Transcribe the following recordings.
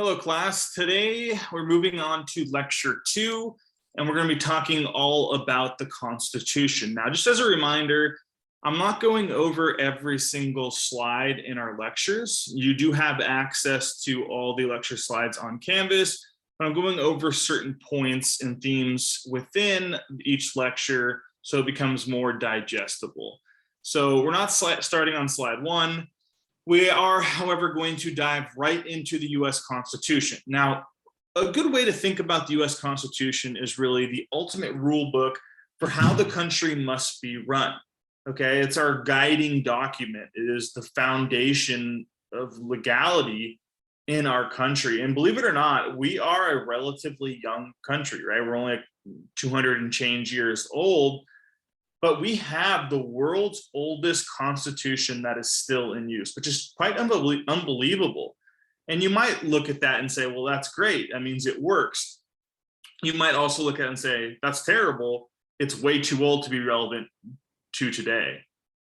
Hello, class. Today we're moving on to lecture 2, and we're going to be talking all about the Constitution. Now, just as a reminder, I'm not going over every single slide in our lectures. You do have access to all the lecture slides on Canvas, but I'm going over certain points and themes within each lecture so it becomes more digestible. So we're not starting on slide 1. We are, however, going to dive right into the US Constitution. Now, a good way to think about the US Constitution is really the ultimate rule book for how the country must be run. Okay, it's our guiding document. It is the foundation of legality in our country. And believe it or not, we are a relatively young country, right? We're only like 200 and change years old. But we have the world's oldest constitution that is still in use, which is quite unbelievable. And you might look at that and say, well, that's great. That means it works. You might also look at it and say, that's terrible. It's way too old to be relevant to today.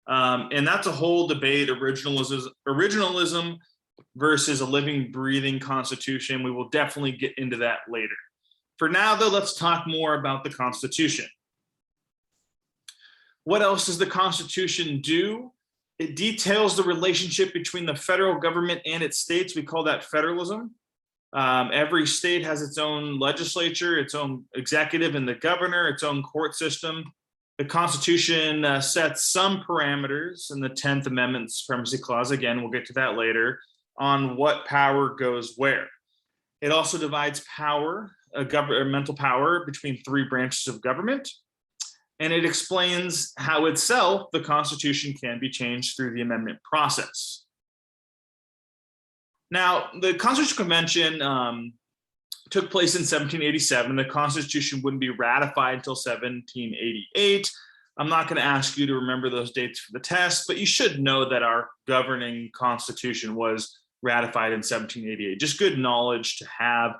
And that's a whole debate, originalism versus a living, breathing constitution. We will definitely get into that later. For now, though, let's talk more about the Constitution. What else does the Constitution do? It details the relationship between the federal government and its states. We call that federalism. Every state has its own legislature, its own executive and the governor, its own court system. The Constitution sets some parameters in the 10th Amendment Supremacy Clause. Again, we'll get to that later, on what power goes where. It also divides power, governmental power, between 3 branches of government. And it explains how itself the Constitution can be changed through the amendment process. Now, the Constitutional Convention took place in 1787. The Constitution wouldn't be ratified until 1788. I'm not going to ask you to remember those dates for the test, but you should know that our governing Constitution was ratified in 1788. Just good knowledge to have.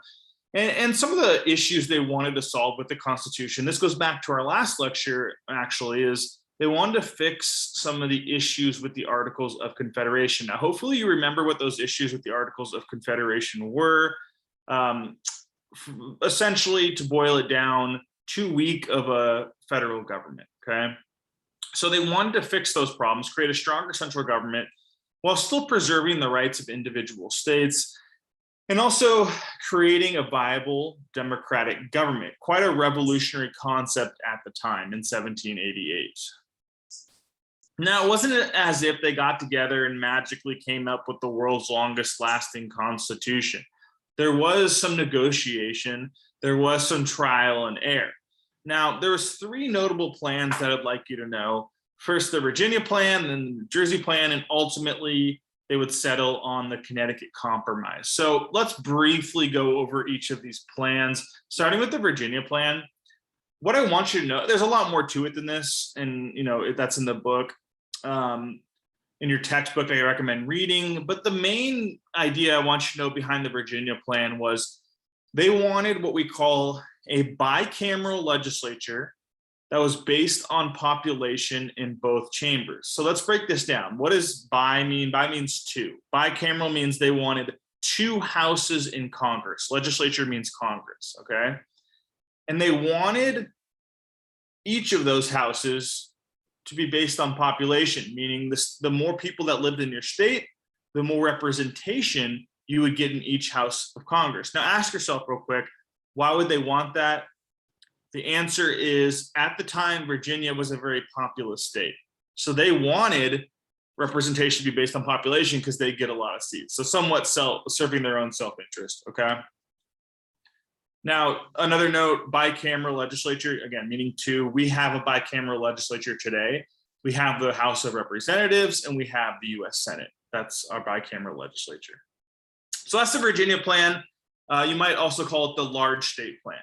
And some of the issues they wanted to solve with the Constitution, this goes back to our last lecture, actually, is they wanted to fix some of the issues with the Articles of Confederation. Now, hopefully you remember what those issues with the Articles of Confederation were. Essentially, to boil it down, too weak of a federal government, okay? So they wanted to fix those problems, create a stronger central government while still preserving the rights of individual states, and also creating a viable democratic government, quite a revolutionary concept at the time in 1788. Now, it wasn't as if they got together and magically came up with the world's longest lasting constitution. There was some negotiation, there was some trial and error. Now, there was 3 notable plans that I'd like you to know. First, the Virginia plan, then the New Jersey plan, and ultimately they would settle on the Connecticut Compromise. So let's briefly go over each of these plans, starting with the Virginia plan. What I want you to know, there's a lot more to it than this, and that's in the book. In your textbook, I recommend reading. But the main idea I want you to know behind the Virginia plan was they wanted what we call a bicameral legislature that was based on population in both chambers. So let's break this down. What does bi mean? Bi means 2. Bicameral means they wanted 2 houses in Congress. Legislature means Congress, okay? And they wanted each of those houses to be based on population, meaning the more people that lived in your state, the more representation you would get in each house of Congress. Now ask yourself real quick, why would they want that? The answer is, at the time, Virginia was a very populous state. So they wanted representation to be based on population because they get a lot of seats. So somewhat serving their own self-interest, okay? Now, another note, bicameral legislature, again, meaning 2, we have a bicameral legislature today. We have the House of Representatives and we have the US Senate. That's our bicameral legislature. So that's the Virginia plan. You might also call it the large state plan.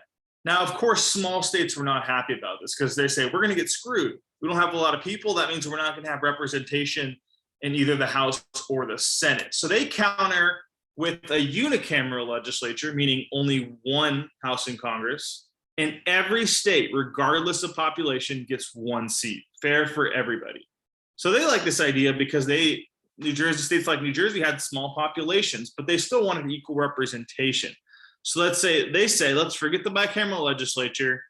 Now, of course, small states were not happy about this because they say, we're going to get screwed. We don't have a lot of people. That means we're not going to have representation in either the House or the Senate. So they counter with a unicameral legislature, meaning only 1 house in Congress, and every state, regardless of population, gets 1 seat, fair for everybody. So they like this idea because they New Jersey, states like New Jersey had small populations, but they still wanted equal representation. So let's say, let's forget the bicameral legislature.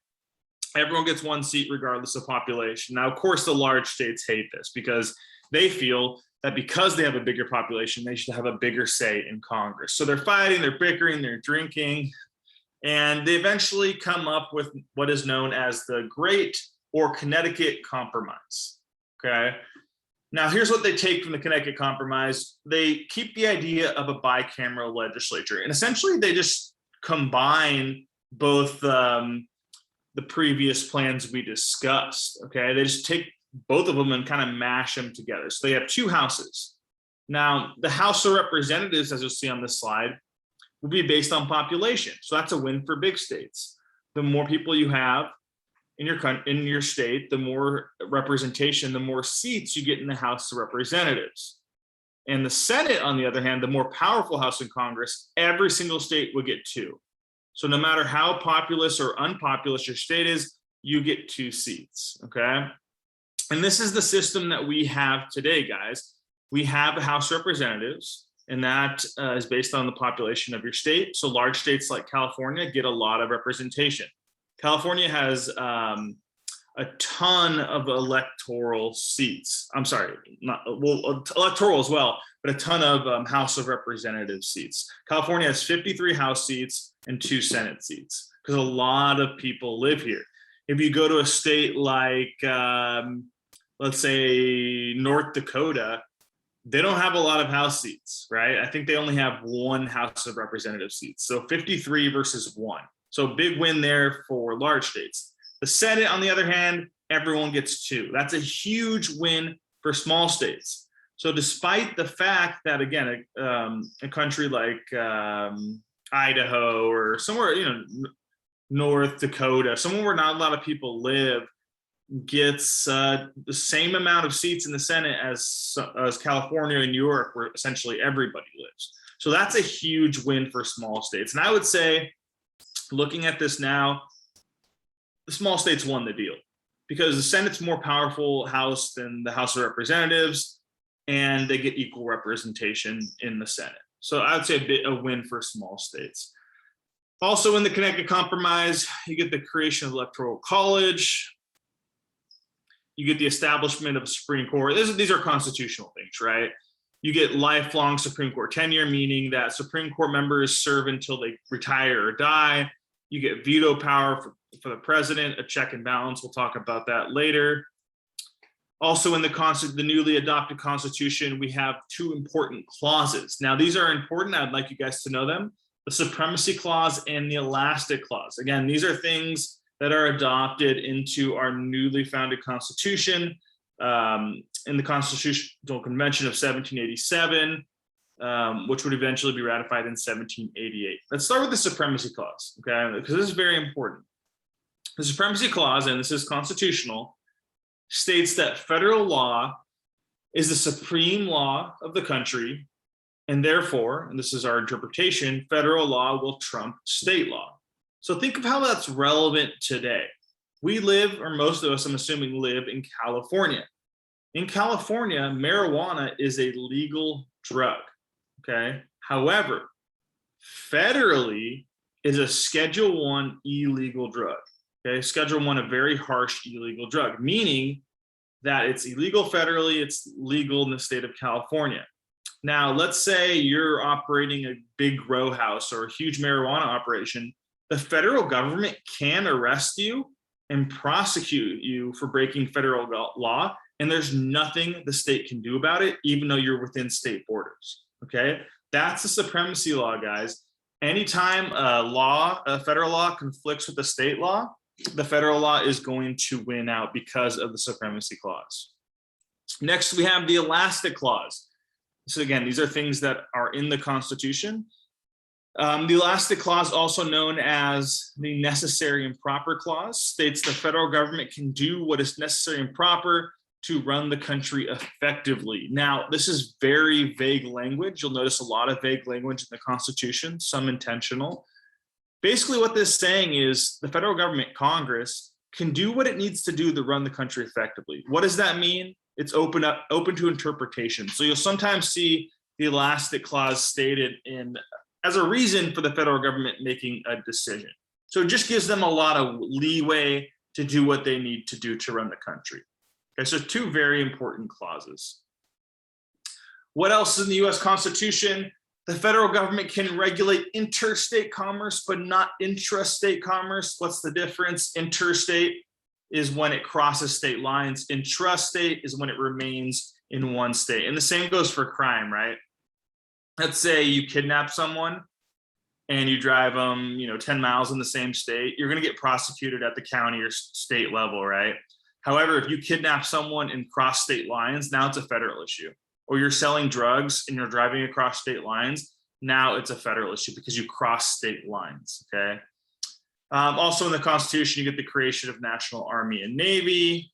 Everyone gets one seat regardless of population. Now, of course, the large states hate this because they feel that because they have a bigger population, they should have a bigger say in Congress. So they're fighting, they're bickering, they're drinking, and they eventually come up with what is known as the Great or Connecticut Compromise. Okay. Now, here's what they take from the Connecticut Compromise. They keep the idea of a bicameral legislature, and essentially they just combine both the previous plans we discussed. Okay, they just take both of them and kind of mash them together. So they have two houses. Now, the House of Representatives, as you'll see on this slide, will be based on population. So that's a win for big states. The more people you have in your state, the more representation, the more seats you get in the House of Representatives. And the Senate, on the other hand, the more powerful House in Congress, every single state will get two. So no matter how populous or unpopulous your state is, you get two seats, okay? And this is the system that we have today, guys. We have a House of Representatives, and that is based on the population of your state. So large states like California get a lot of representation. California has a ton of electoral seats. I'm sorry, electoral as well, but a ton of House of Representative seats. California has 53 House seats and 2 Senate seats because a lot of people live here. If you go to a state like, let's say North Dakota, they don't have a lot of House seats, right? I think they only have 1 House of Representative seats. So 53 versus 1. So big win there for large states. The Senate, on the other hand, everyone gets 2. That's a huge win for small states. So despite the fact that, again, a country like Idaho or somewhere, North Dakota, somewhere where not a lot of people live, gets the same amount of seats in the Senate as California and New York, where essentially everybody lives. So that's a huge win for small states. And I would say, looking at this now, the small states won the deal because the Senate's more powerful house than the House of Representatives, and they get equal representation in the Senate. So I would say a win for small states. Also in the Connecticut Compromise, you get the creation of Electoral College. You get the establishment of a Supreme Court. These are constitutional things, right? You get lifelong Supreme Court tenure, meaning that Supreme Court members serve until they retire or die. You get veto power for the president, a check and balance. We'll talk about that later. Also in the newly adopted Constitution, we have 2 important clauses. Now, these are important. I'd like you guys to know them. The Supremacy Clause and the Elastic Clause. Again, these are things that are adopted into our newly founded Constitution in the Constitutional Convention of 1787, which would eventually be ratified in 1788. Let's start with the Supremacy Clause, okay? Because this is very important. The Supremacy Clause, and this is constitutional, states that federal law is the supreme law of the country, and therefore, and this is our interpretation, federal law will trump state law. So think of how that's relevant today. We live, or most of us, I'm assuming, live in California. In California, marijuana is a legal drug, okay? However, federally is a Schedule I illegal drug, okay? Schedule I, a very harsh illegal drug, meaning that it's illegal federally, it's legal in the state of California. Now, let's say you're operating a big grow house or a huge marijuana operation. The federal government can arrest you and prosecute you for breaking federal law, and there's nothing the state can do about it, even though you're within state borders, okay? That's the supremacy law, guys. Anytime a federal law conflicts with the state law, the federal law is going to win out because of the Supremacy Clause. Next, we have the Elastic Clause. So again, these are things that are in the Constitution. The Elastic Clause, also known as the Necessary and Proper Clause, states the federal government can do what is necessary and proper to run the country effectively. Now, this is very vague language. You'll notice a lot of vague language in the Constitution, some intentional. Basically, what this is saying is the federal government, Congress, can do what it needs to do to run the country effectively. What does that mean? it's open to interpretation. So you'll sometimes see the elastic clause stated as a reason for the federal government making a decision. So it just gives them a lot of leeway to do what they need to do to run the country. Okay, so two very important clauses. What else is in the US Constitution? The federal government can regulate interstate commerce, but not intrastate commerce. What's the difference? Interstate is when it crosses state lines. Intrastate is when it remains in one state. And the same goes for crime, right? Let's say you kidnap someone and you drive them, 10 miles in the same state. You're going to get prosecuted at the county or state level, right? However, if you kidnap someone and cross state lines, now it's a federal issue. Or you're selling drugs and you're driving across state lines, now it's a federal issue because you cross state lines, okay? Also in the Constitution, you get the creation of National Army and Navy.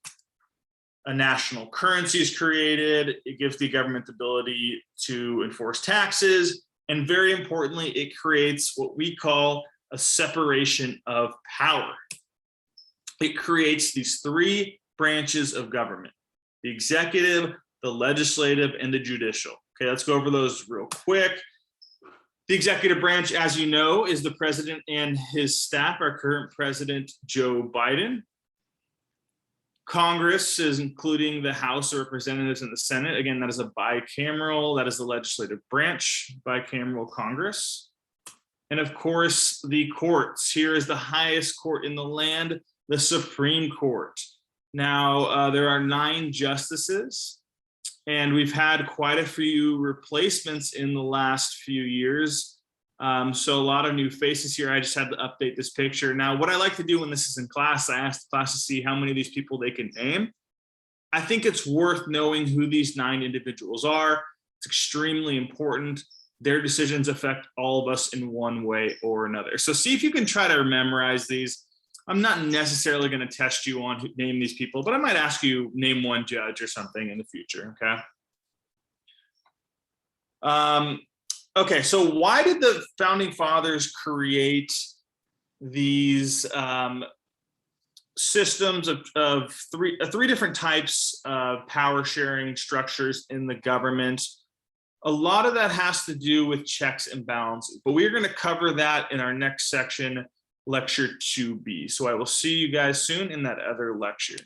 A national currency is created. It gives the government the ability to enforce taxes. And very importantly, it creates what we call a separation of power. It creates these three branches of government: the executive, the legislative, and the judicial. Okay, let's go over those real quick. The executive branch, as you know, is the president and his staff, our current president, Joe Biden. Congress is including the House of Representatives and the Senate. Again, that is a bicameral, that is the legislative branch, bicameral Congress. And of course, the courts. Here is the highest court in the land, the Supreme Court. Now, there are 9 justices, and we've had quite a few replacements in the last few years. So a lot of new faces here. I just had to update this picture. Now, what I like to do when this is in class, I ask the class to see how many of these people they can name. I think it's worth knowing who these 9 individuals are. It's extremely important. Their decisions affect all of us in one way or another. So see if you can try to memorize these. I'm not necessarily going to test you on name these people, but I might ask you name one judge or something in the future, okay? Okay, so why did the Founding Fathers create these systems of three different types of power sharing structures in the government? A lot of that has to do with checks and balances, but we're going to cover that in our next section, lecture 2B. So I will see you guys soon in that other lecture.